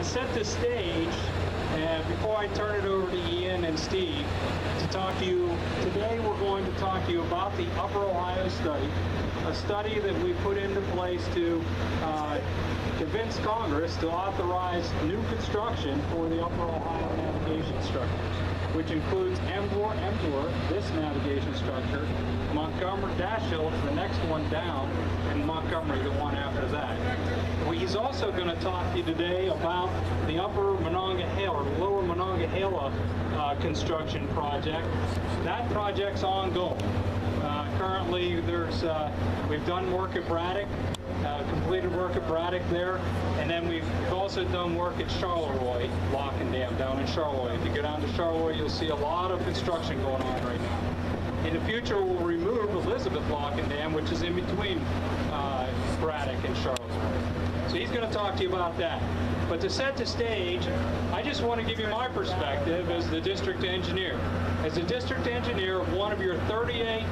to set the stage, and before I turn it over to Ian and Steve to talk to you, today we're going to talk to you about the Upper Ohio study, a study that we put into place to convince Congress to authorize new construction for the Upper Ohio navigation structures, which includes Emsworth, this navigation structure, Montgomery-Dashiell is the next one down, and Montgomery the one after that. He's also going to talk to you today about the Upper Monongahela or Lower Monongahela construction project. That project's ongoing. Currently, we've done work at Braddock, completed work at Braddock there, and then we've also done work at Charleroi, Lock and Dam down in Charleroi. If you go down to Charleroi, you'll see a lot of construction going on right now. In the future, we'll remove Elizabeth Lock and Dam, which is in between Braddock and Charleroi. So he's going to talk to you about that. But to set the stage, I just want to give you my perspective as the district engineer. As a district engineer of one of your 38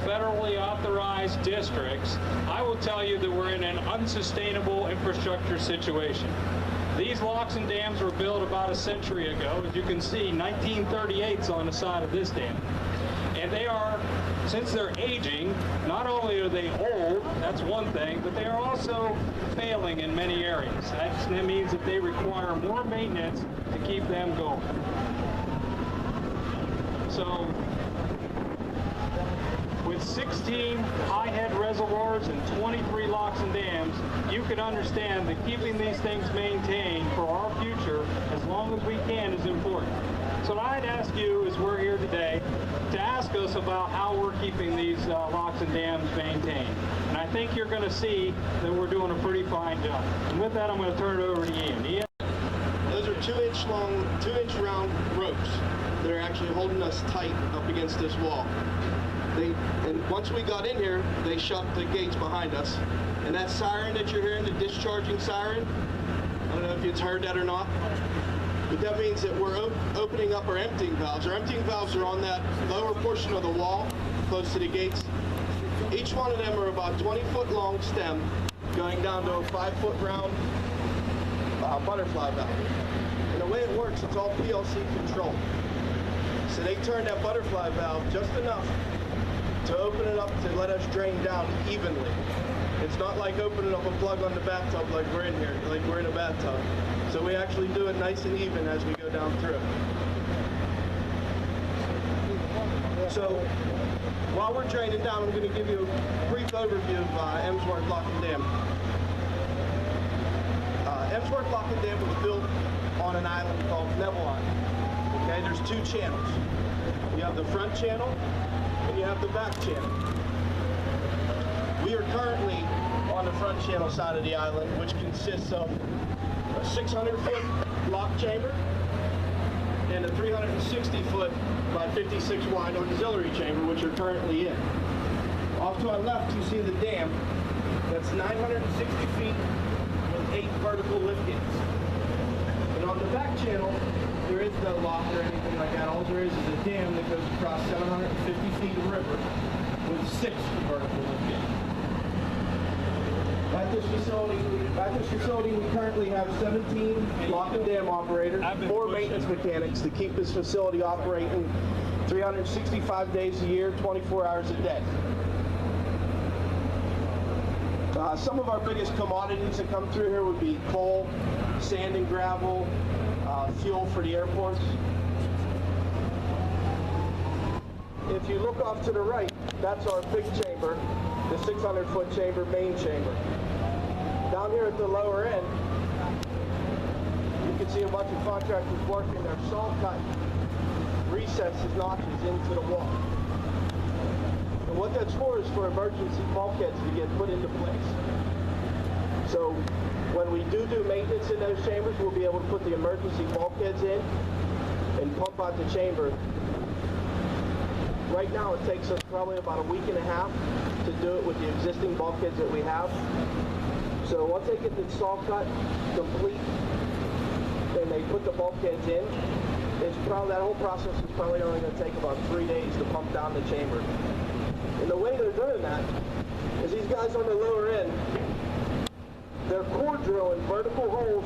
federally authorized districts, I will tell you that we're in an unsustainable infrastructure situation. These locks and dams were built about a century ago. As you can see, 1938's on the side of this dam. And they are, since they're aging, not only are they old, that's one thing, but they are also failing in many areas. That means that they require more maintenance to keep them going. So, with 16 high-head reservoirs and 23 locks and dams, you can understand that keeping these things maintained for our future as long as we can is important. So what I'd ask you, as we're here today, to ask us about how we're keeping these locks and dams maintained. And I think you're going to see that we're doing a pretty fine job. And with that, I'm going to turn it over to Ian. Ian? Those are 2-inch long, 2-inch round ropes that are actually holding us tight up against this wall. And once we got in here, they shut the gates behind us. And that siren that you're hearing, the discharging siren, I don't know if you've heard that or not, but that means that we're opening up our emptying valves. Our emptying valves are on that lower portion of the wall, close to the gates. Each one of them are about 20-foot long stem, going down to a 5-foot round butterfly valve. And the way it works, it's all PLC controlled. So they turn that butterfly valve just enough to open it up to let us drain down evenly. It's not like opening up a plug on the bathtub like we're in here, like we're in a bathtub. So we actually do it nice and even as we go down through. So while we're draining down, I'm going to give you a brief overview of Emsworth Lock and Dam. Emsworth Lock and Dam was built on an island called Neville Island. Okay, there's two channels. You have the front channel and you have the back channel. We are currently on the front channel side of the island, which consists of a 600-foot lock chamber and a 360-foot by 56 wide auxiliary chamber, which are currently in. Off to our left, you see the dam. That's 960 feet with 8 vertical lift gates. And on the back channel, there is no lock or anything like that. All there is a dam that goes across 750 feet of river with 6 vertical lift gates. At this facility, we currently have 17 lock and dam operators, 4 maintenance mechanics to keep this facility operating 365 days a year, 24 hours a day. Some of our biggest commodities that come through here would be coal, sand and gravel, fuel for the airports. If you look off to the right, that's our big chamber, the 600-foot chamber, main chamber. Down here at the lower end, you can see a bunch of contractors working their saw cut recesses, notches into the wall. And what that's for is for emergency bulkheads to get put into place. So when we do maintenance in those chambers, we'll be able to put the emergency bulkheads in and pump out the chamber. Right now it takes us probably about a week and a half to do it with the existing bulkheads that we have. So once they get the saw cut complete and they put the bulkheads in, that whole process is probably only going to take about 3 days to pump down the chamber. And the way they're doing that is these guys on the lower end, they're core drilling vertical holes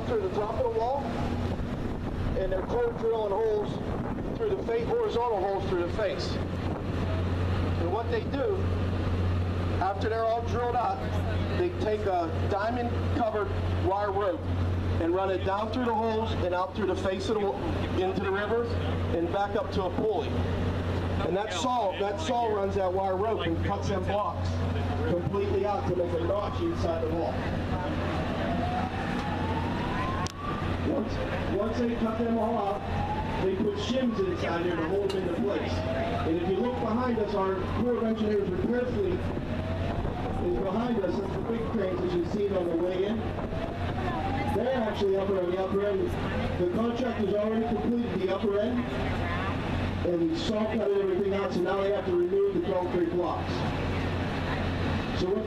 up through the top of the wall, and they're curved drilling holes through the face, horizontal holes through the face. And what they do, after they're all drilled out, they take a diamond-covered wire rope and run it down through the holes and out through the face of the into the river and back up to a pulley. And that saw runs that wire rope and cuts them blocks completely out to make a notch inside the wall. Once they cut them all out, they put shims inside there to hold them into place. And if you look behind us, our Corps of Engineers repair fleet is behind us. That's the big cranes as you've seen on the way in. They're actually up on the upper end. The contractor's already completed the upper end, and he saw cutted everything out, so now they have to remove the concrete blocks. So what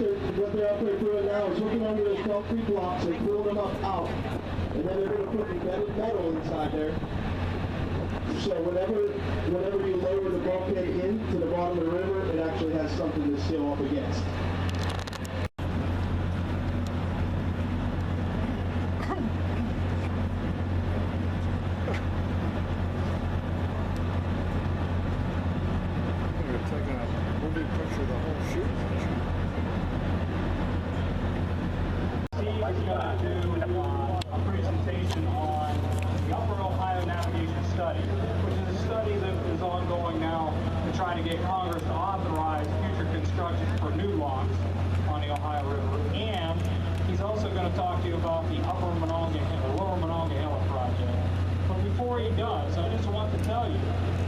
they're up there doing now is hooking under those concrete blocks and pulling them up out. And then they're going to put embedded metal inside there. So whenever you lower the bulkhead into the bottom of the river, it actually has something to seal up against. Trying to get Congress to authorize future construction for new locks on the Ohio River. And he's also going to talk to you about the Lower Monongahela project. But before he does, I just want to tell you,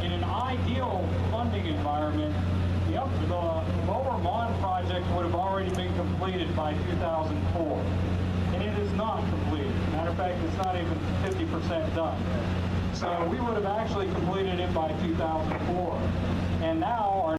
in an ideal funding environment, the Lower Mon project would have already been completed by 2004. And it is not completed. Matter of fact, it's not even 50% done. So we would have actually completed it by 2004. And now our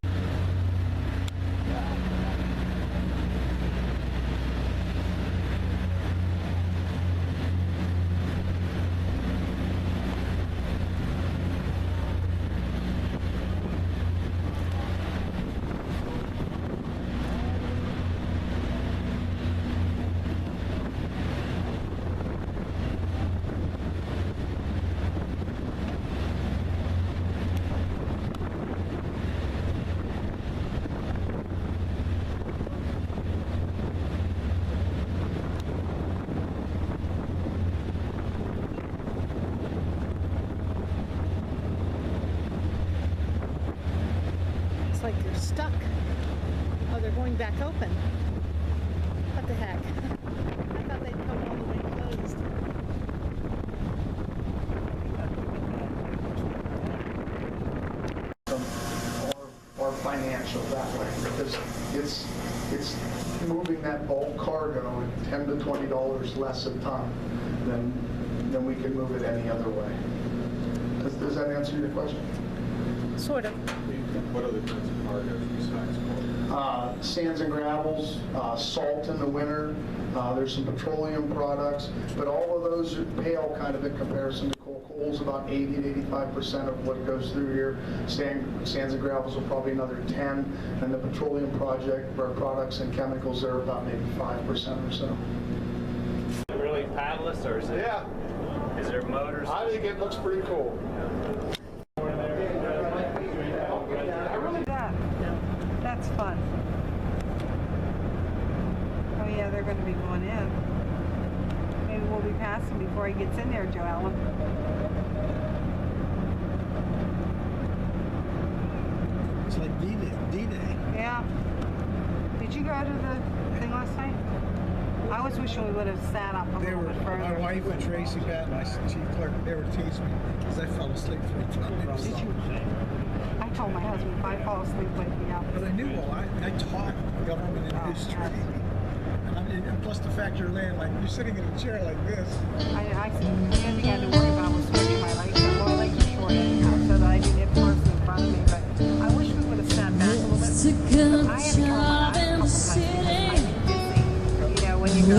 like they're stuck. Oh, they're going back open. What the heck? I thought they'd come all the way closed. Or financial that way, because it's moving that bulk cargo at $10 to $20 less a ton than we can move it any other way. Does that answer your question? Sort of. What other kinds of cargoes besides coal? Sands and gravels, salt in the winter, there's some petroleum products, but all of those pale kind of in comparison to coal. Coal's about 80 to 85% of what goes through here. Sands and gravels are probably another 10, and the petroleum products and chemicals are about maybe 5% or so. Is it really paddless, or is it? Yeah. Is there motors? I think it looks pretty cool. That's fun. Oh yeah, they're going to be going in. Maybe we'll be passing before he gets in there, Joellen. It's like D-Day. Yeah. Did you go to the thing last night? I was wishing we would have sat up a little bit further. My wife and Tracy Pat, my chief clerk, they were teasing me because I fell asleep 3 times. Did you? I told my husband if I fall asleep, wake me up. But I knew I taught government industry. And plus the fact you're laying like, you're sitting in a chair like this. The only thing I had to worry about was switching my legs. My legs are short anyhow, so that I didn't hit the person in front of me. But I wish we would have sat back a little bit. I had to turn my eyes a couple times because I get dizzy. You know, when you go